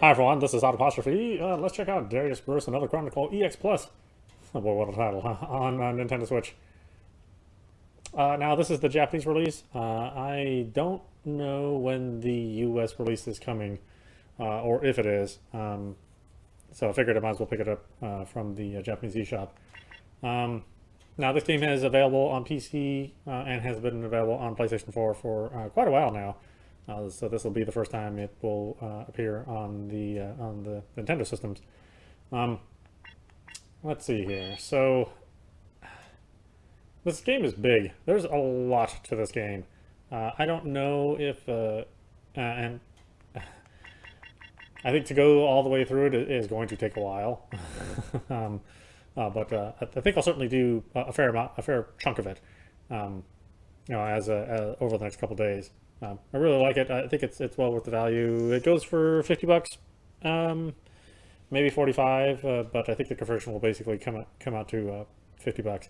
Hi everyone, this is audap. Let's check out Dariusburst, another Chronicle EX Plus. Oh boy, what a title, huh? On Nintendo Switch. Now this is the Japanese release. I don't know when the US release is coming, or if it is. So I figured I might as well pick it up from the Japanese eShop. Now this game is available on PC and has been available on PlayStation 4 for quite a while now. So this will be the first time it will appear on the Nintendo systems. Let's see here. So this game is big. There's a lot to this game. I don't know if and I think to go all the way through it is going to take a while. But I think I'll certainly do a fair chunk of it. As over the next couple days. I really like it. I think it's well worth the value. It goes for $50, maybe 45, but I think the conversion will basically come out to $50.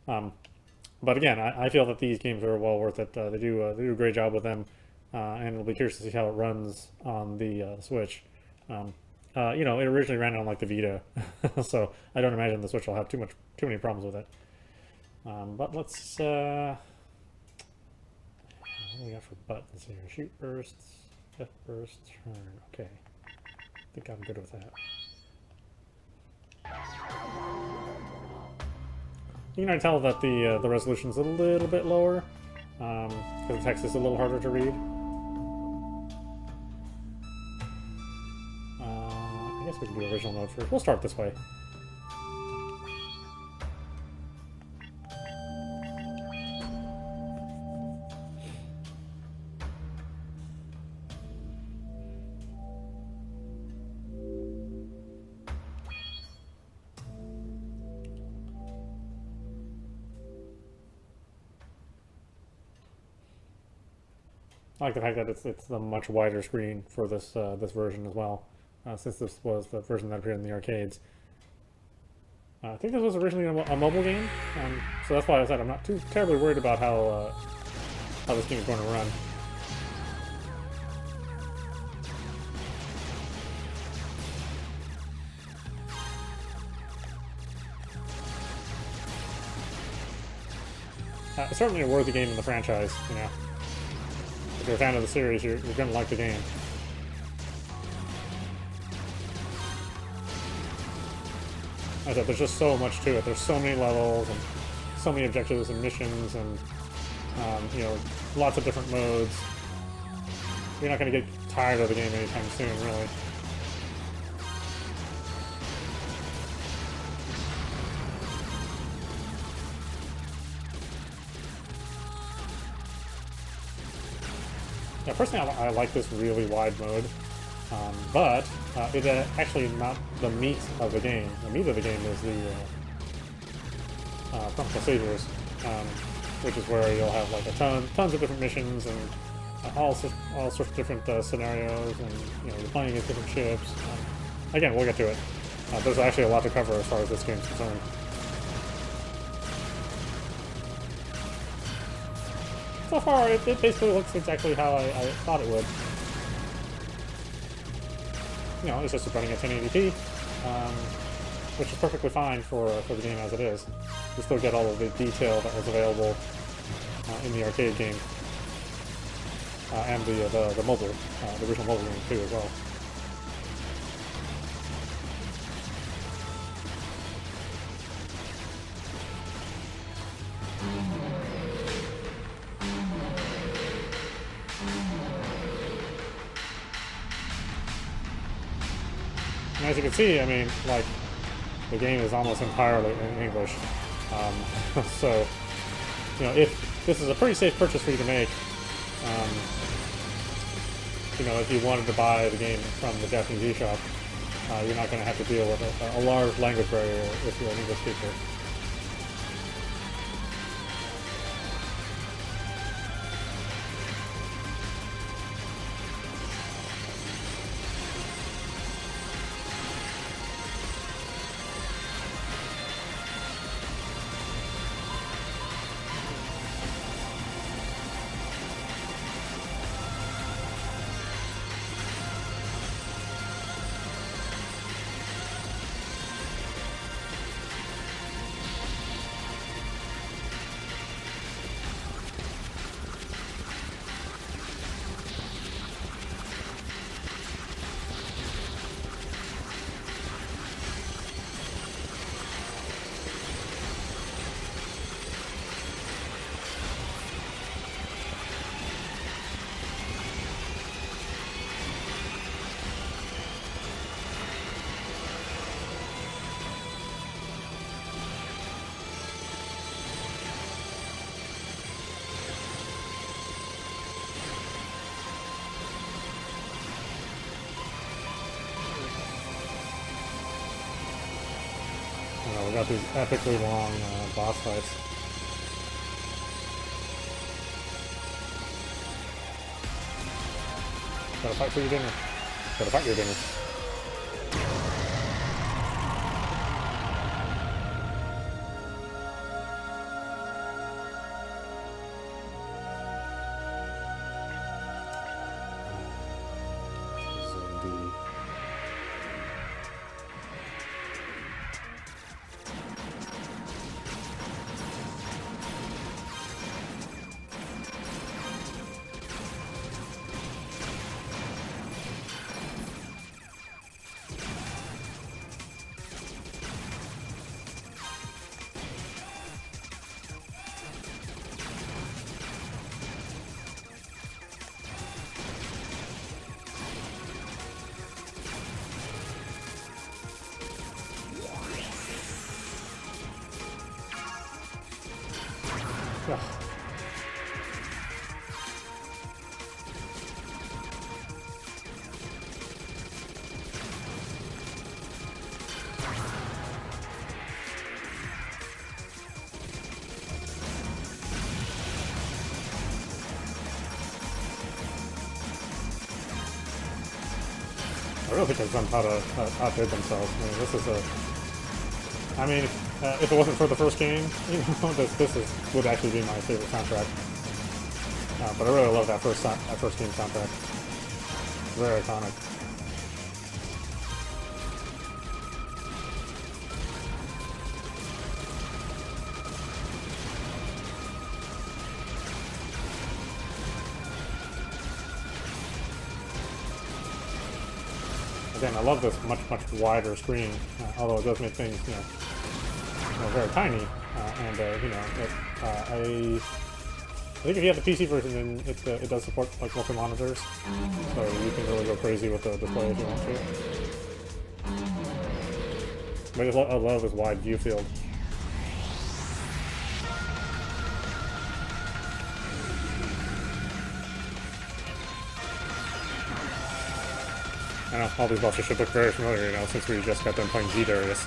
But again, I feel that these games are well worth it. They do a great job with them, and we'll be curious to see how it runs on the Switch. It originally ran on like the Vita, so I don't imagine the Switch will have too many problems with it. But let's. What do we got for buttons here? Shoot bursts, F burst, turn. Okay. I think I'm good with that. You can already tell that the resolution's a little bit lower, because the text is a little harder to read. I guess we can do original mode first. We'll start this way. I like the fact that it's a much wider screen for this this version as well, since this was the version that appeared in the arcades. I think this was originally a mobile game, so that's why I said I'm not too terribly worried about how this game is going to run. It's certainly a worthy game in the franchise, you know. If you're a fan of the series, you're going to like the game. I said, there's just so much to it. There's so many levels and so many objectives and missions and lots of different modes. You're not going to get tired of the game anytime soon, really. Yeah, personally, I like this really wide mode, but it's actually not the meat of the game. The meat of the game is the Chronicle Saviors, which is where you'll have like tons of different missions and all sorts of different scenarios, and you're playing as different ships. Again, we'll get to it. There's actually a lot to cover as far as this game's concerned. So far, it basically looks exactly how I thought it would. It's just running at 1080p, which is perfectly fine for the game as it is. You still get all of the detail that was available in the arcade game, and the mobile, the original mobile game too as well. And as you can see, I mean, like, the game is almost entirely in English. So, if this is a pretty safe purchase for you to make, if you wanted to buy the game from the Japanese eShop, you're not going to have to deal with a large language barrier if you're an English speaker. We got these epically long boss fights. Gotta fight for your dinner. Gotta fight your dinner. Ugh. I really think they've done how to outbid themselves. I mean, this is a. I mean, if it wasn't for the first game, you know, would actually be my favorite soundtrack. But I really love that first game soundtrack. Very iconic. Again, I love this much wider screen, although it does make things, very tiny. I think if you have the PC version, then it does support like multi monitors, so you can really go crazy with the display if you want to. But I love this wide view field. I know all these bosses should look very familiar, since we just got done playing Darius.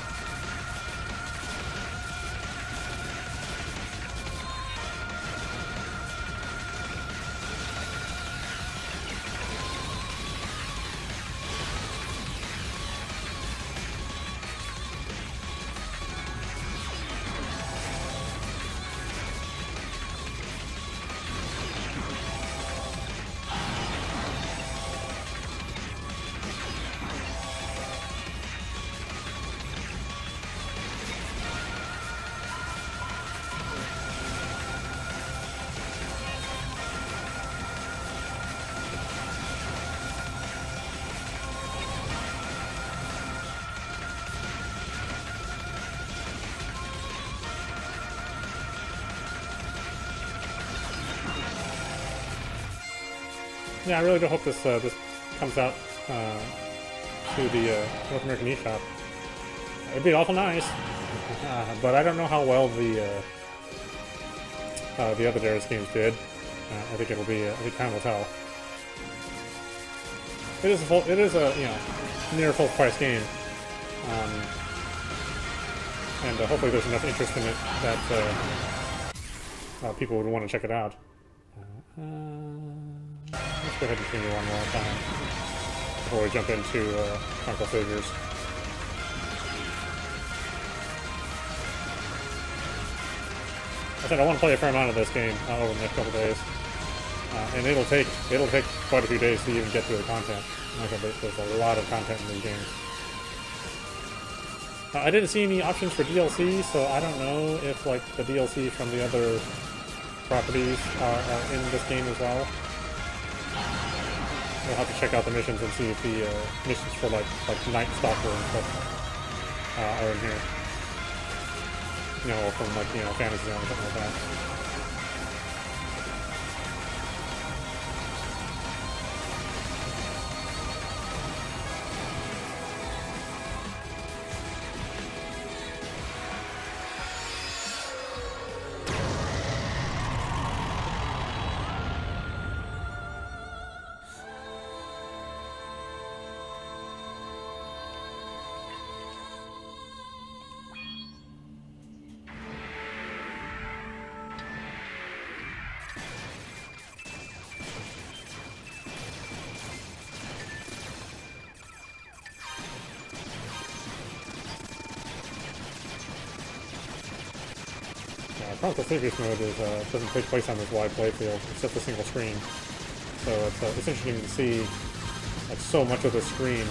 Yeah, I really do hope this comes out to the North American eShop. It'd be awful nice, but I don't know how well the other Darius games did. I think it'll be. I think time will tell. It is a near full price game, and hopefully there's enough interest in it that people would want to check it out. Let's go ahead and continue one more time before we jump into Chronicle Saviors. I said I want to play a fair amount of this game over the next couple days, and it'll take quite a few days to even get through the content. Like I said, there's a lot of content in these games. I didn't see any options for DLC, so I don't know if like the DLC from the other properties are in this game as well. We'll have to check out the missions and see if the missions for like Night Stalker and stuff are in here. Or from like Fantasy Zone or something like that. Chronicle Darius mode is doesn't take place on this wide playfield. It's just a single screen. So it's interesting to see like so much of the screen,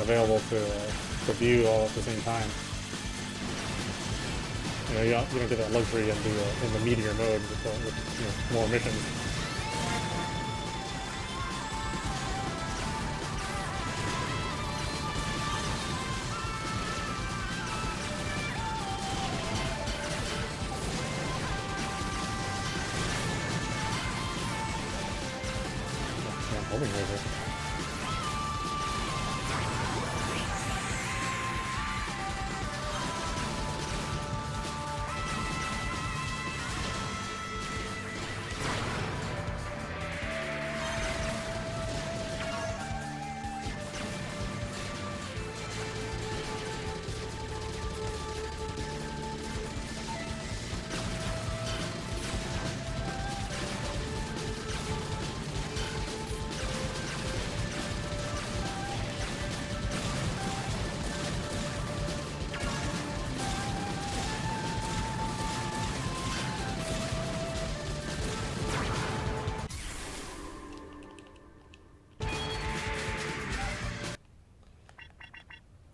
available to view all at the same time. You don't get that luxury in the meteor mode with more missions. Homing laser.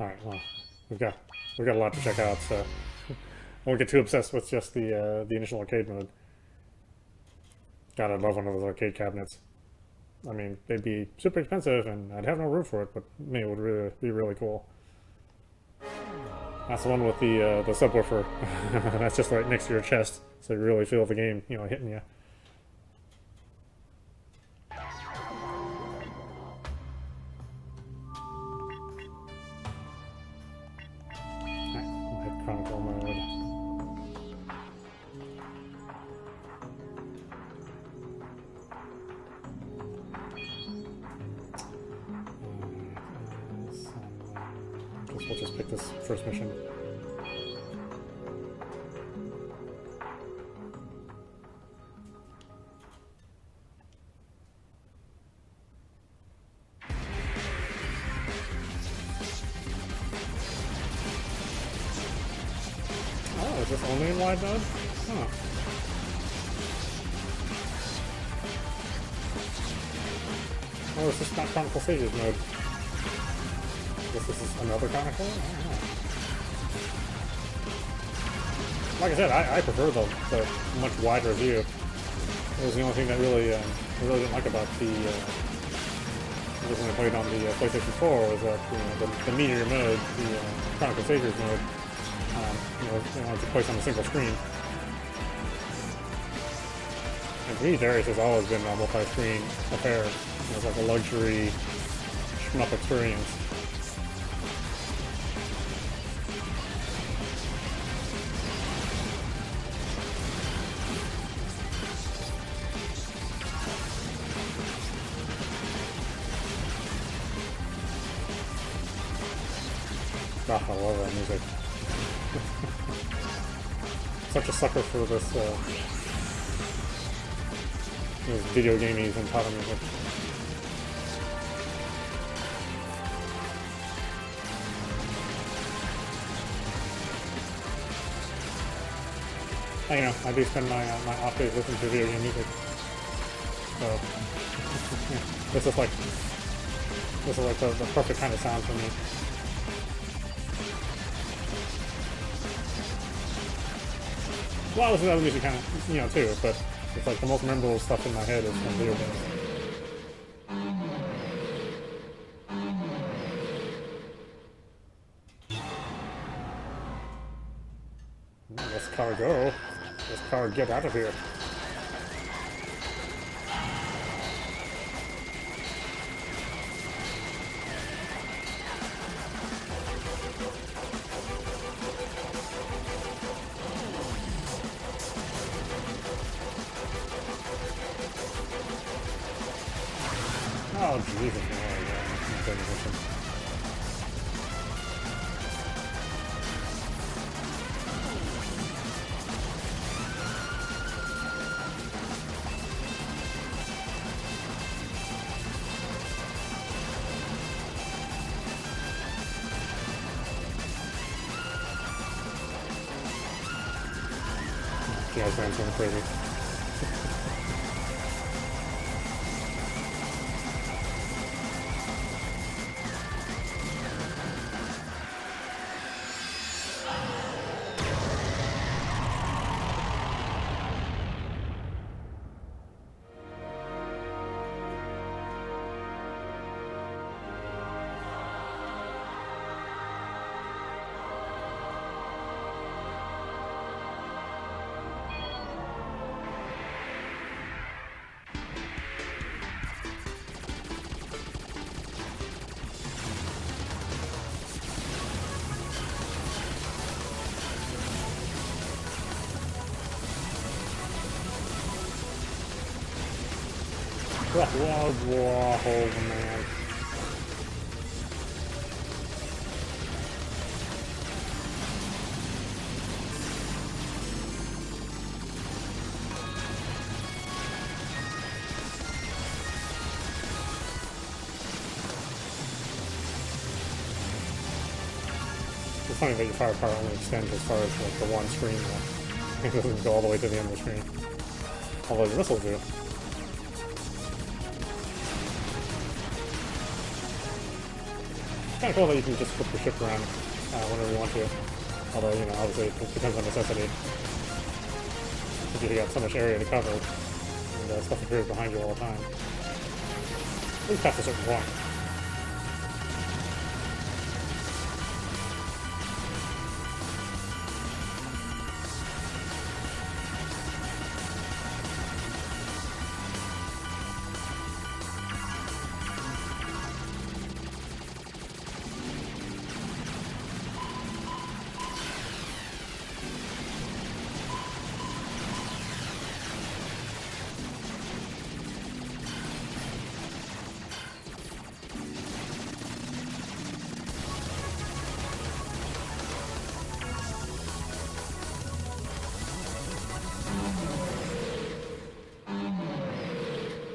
Alright, well, we've got a lot to check out, so I won't get too obsessed with just the initial arcade mode. God, I'd love one of those arcade cabinets. I mean, they'd be super expensive, and I'd have no room for it, but it would really be really cool. That's the one with the subwoofer. That's just right next to your chest, so you really feel the game, hitting you. Chronicle mode. We'll just pick this first mission. Is this only in wide mode? Huh. Oh, it's just not Chronicle Stages mode. I guess this is another Chronicle? I don't know. Like I said, I prefer the much wider view. It was the only thing that really, I really didn't like about the when I played on the PlayStation 4 was that the meteor mode, the Chronicle Stages mode. It took place on a single screen. And for me, Darius has always been a multi-screen affair. It's like a luxury shmup experience. God, I love that music. Such a sucker for this video gamies and title music. I do spend my off days listening to video game music. So this is like the perfect kind of sound for me. Well, this is other music kind of, too, but it's like the most memorable stuff in my head is from video games. Let's car go. Let's car get out of here. Oh, Jesus. You guys ran something crazy. Whoa, man. It's funny that your firepower only extends as far as like the one screen though. It doesn't go all the way to the end of the screen. Although your missiles do. Kind of cool that you can just flip your ship around whenever you want to. Although, you know, obviously it depends on necessity. If you got so much area to cover, and stuff appears behind you all the time. At least past a certain point.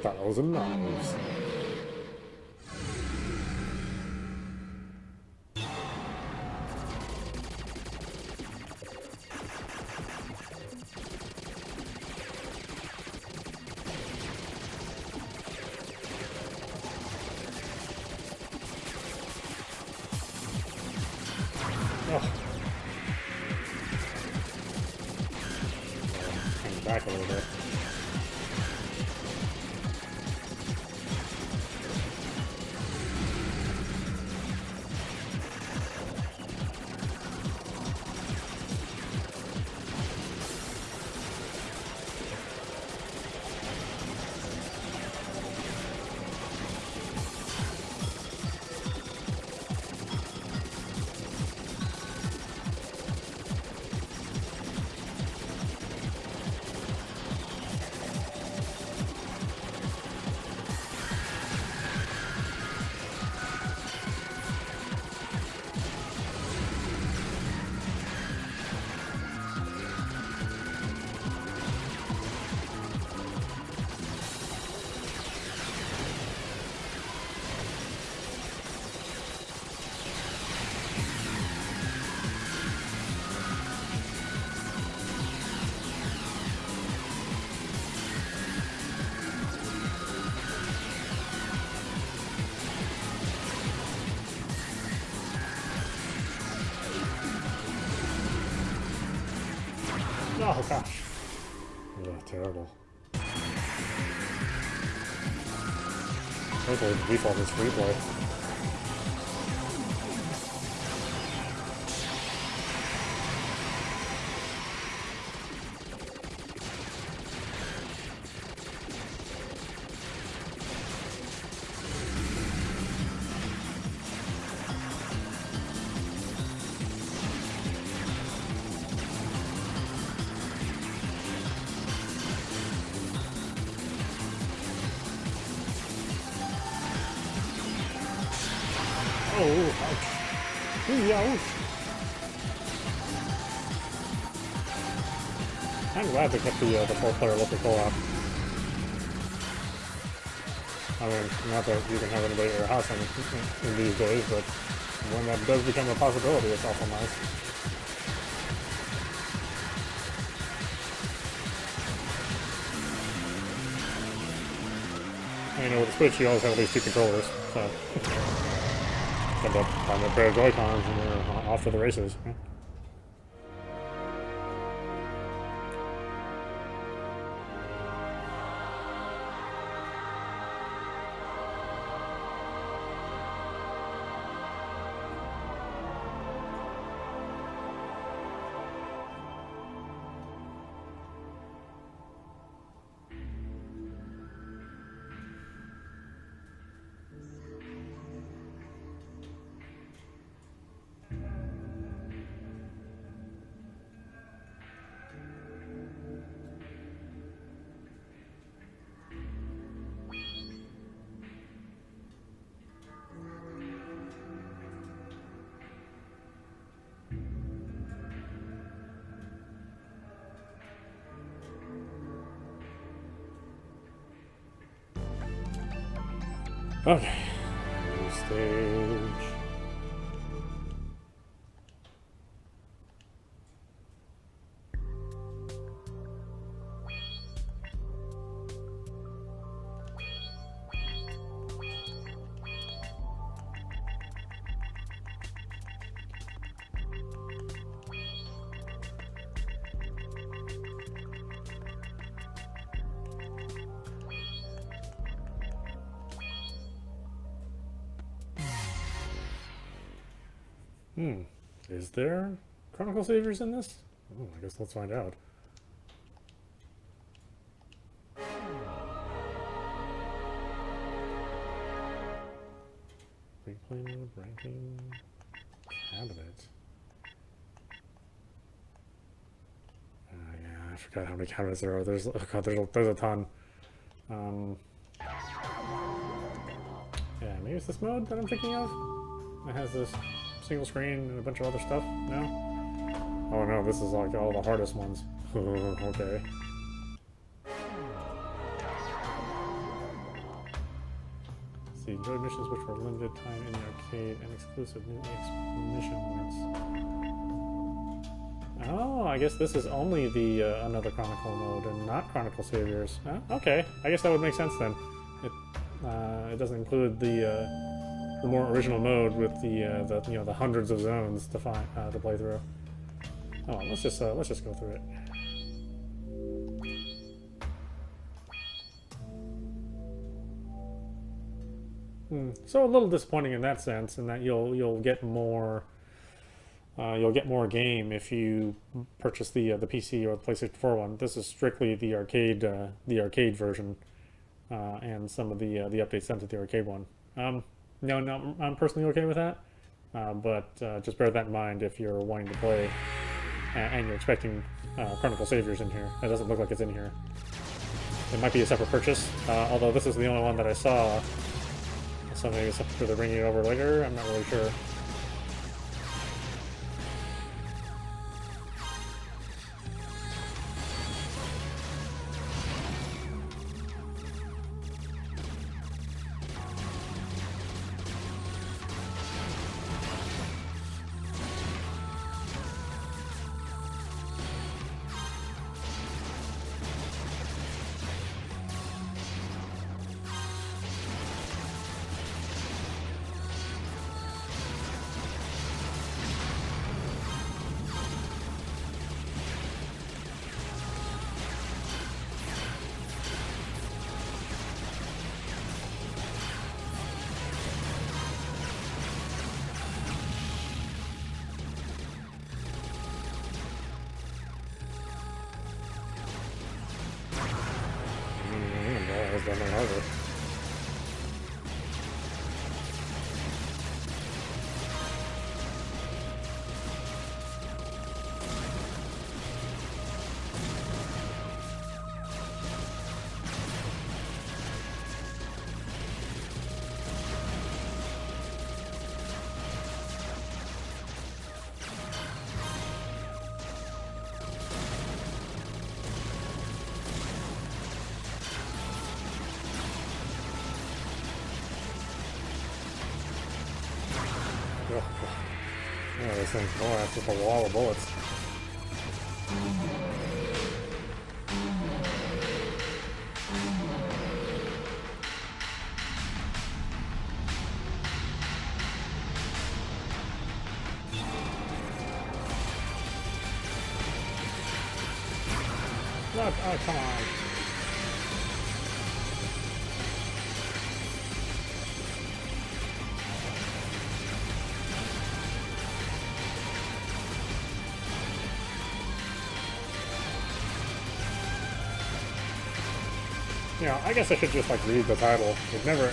Thousand knives. Oh. Hang back a little bit. Oh gosh. Yeah, terrible. Hopefully the default is free play. Oh, ouch. Ooh, ouch. I'm glad they kept the 4-player local co-op. I mean, not that you can have anybody at your house in these days, but when that does become a possibility, it's awful nice. you know, with the Switch, you always have at least 2 controllers, so end up buying a pair of Joy-Cons and we're off to the races. Yeah. Okay, new stage. Is there Chronicle saviors in this? Oh, I guess let's find out. Replay mode, ranking, cabinet. Yeah, I forgot how many cabinets there are. There's, oh god, there's a ton. Yeah, maybe it's this mode that I'm thinking of. It has this single screen and a bunch of other stuff. No? Oh no, this is like all the hardest ones. Okay. See, enjoy missions which were limited time in the arcade and exclusive new missions. Oh, I guess this is only the another Chronicle mode and not Chronicle Saviors. Okay, I guess that would make sense then. It doesn't include the more original mode with the you know, the hundreds of zones to find to play through. Oh, let's just go through it. So a little disappointing in that sense, in that you'll get more game if you purchase the PC or the PlayStation 4 one. This is strictly the arcade version, and some of the updates sent to the arcade one. No, I'm personally okay with that, but just bear that in mind if you're wanting to play and you're expecting Chronicle Saviors in here. It doesn't look like it's in here. It might be a separate purchase, although this is the only one that I saw. So maybe it's after they're bringing it over later. I'm not really sure. Harder. Yeah, this thing's going after just a wall of bullets. not. Oh, come on. You know, I guess I should just like read the title. It never,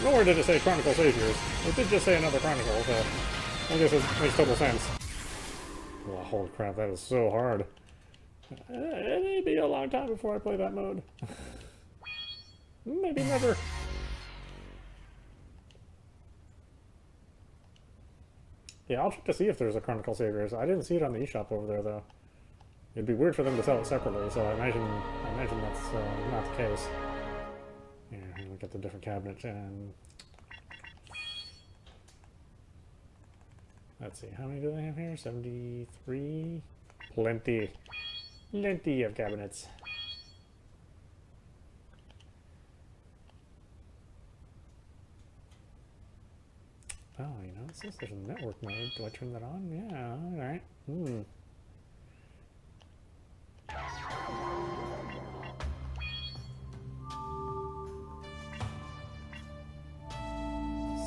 nowhere did it say Chronicle Saviors. It did just say another Chronicle, so I guess it makes total sense. Well, holy crap, that is so hard. It may be a long time before I play that mode. Maybe never. Yeah, I'll check to see if there's a Chronicle Saviors. I didn't see it on the eShop over there, though. It'd be weird for them to sell it separately, so I imagine that's not the case. Here, look at the different cabinets, and let's see, how many do they have here? 73? Plenty. Plenty of cabinets. Oh, you know, it says there's a network mode. Do I turn that on? Yeah, alright.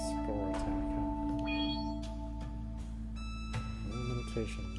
Score attack, huh? Limitations.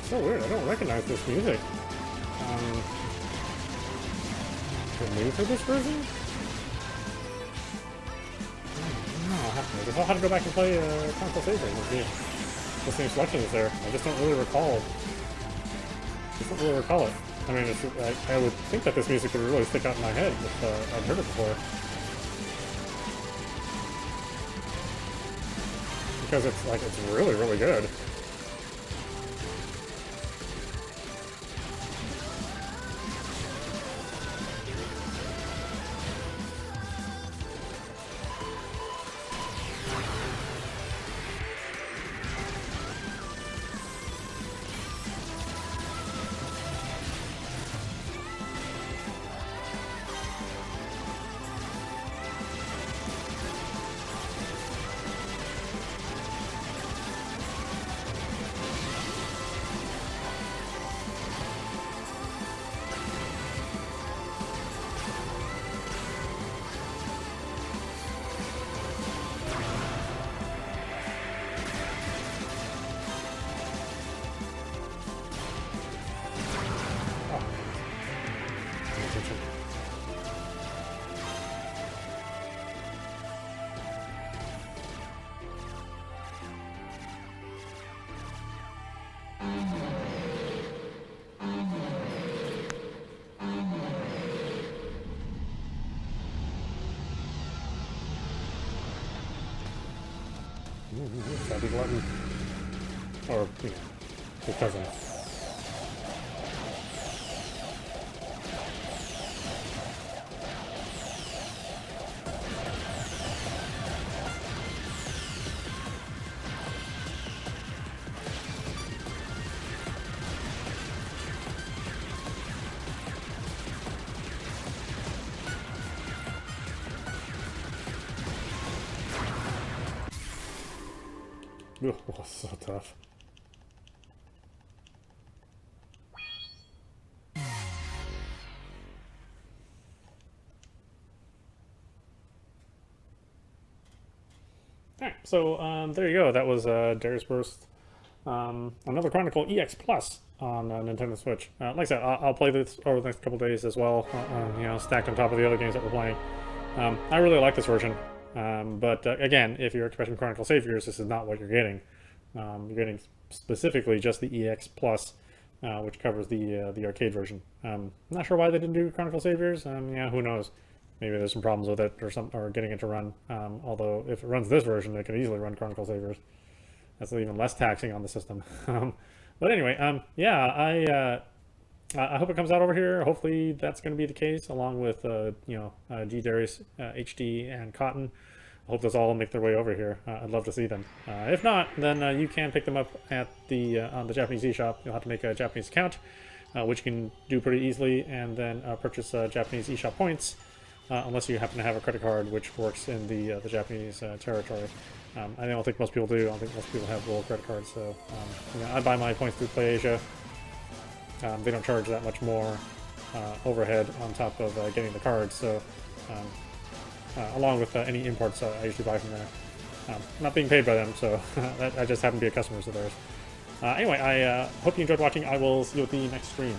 So weird, I don't recognize this music. Is it new for this version? No, I guess I'll have to go back and play Chronicle Saviors and see if the same selection is there. I just don't really recall. It. I mean, I would think that this music would really stick out in my head if I'd heard it before. Because it's really, really good. Sappy Glutton. Or, you know, his cousin. Oh, so tough. Alright, so there you go. That was Dariusburst. Another Chronicle EX Plus on Nintendo Switch. Like I said, I'll play this over the next couple days as well, you know, stacked on top of the other games that we're playing. I really like this version. But again, if you're expecting Chronicle Saviors, this is not what you're getting. You're getting specifically just the EX Plus, which covers the arcade version. Not sure why they didn't do Chronicle Saviors. Yeah, who knows? Maybe there's some problems with it or getting it to run. Although if it runs this version, it can easily run Chronicle Saviors. That's even less taxing on the system. But anyway, yeah, I hope it comes out over here. Hopefully that's going to be the case, along with G Darius HD and Cotton. I hope those all make their way over here. I'd love to see them. If not, then you can pick them up at on the Japanese eShop. You'll have to make a Japanese account, which you can do pretty easily, and then purchase Japanese eShop points, unless you happen to have a credit card, which works in the Japanese territory. I don't think most people do. I don't think most people have world credit cards. So I buy my points through PlayAsia. They don't charge that much more overhead on top of getting the cards. So along with any imports I usually buy from there. Not being paid by them, so I just happen to be a customer of theirs. Anyway, I hope you enjoyed watching. I will see you at the next stream.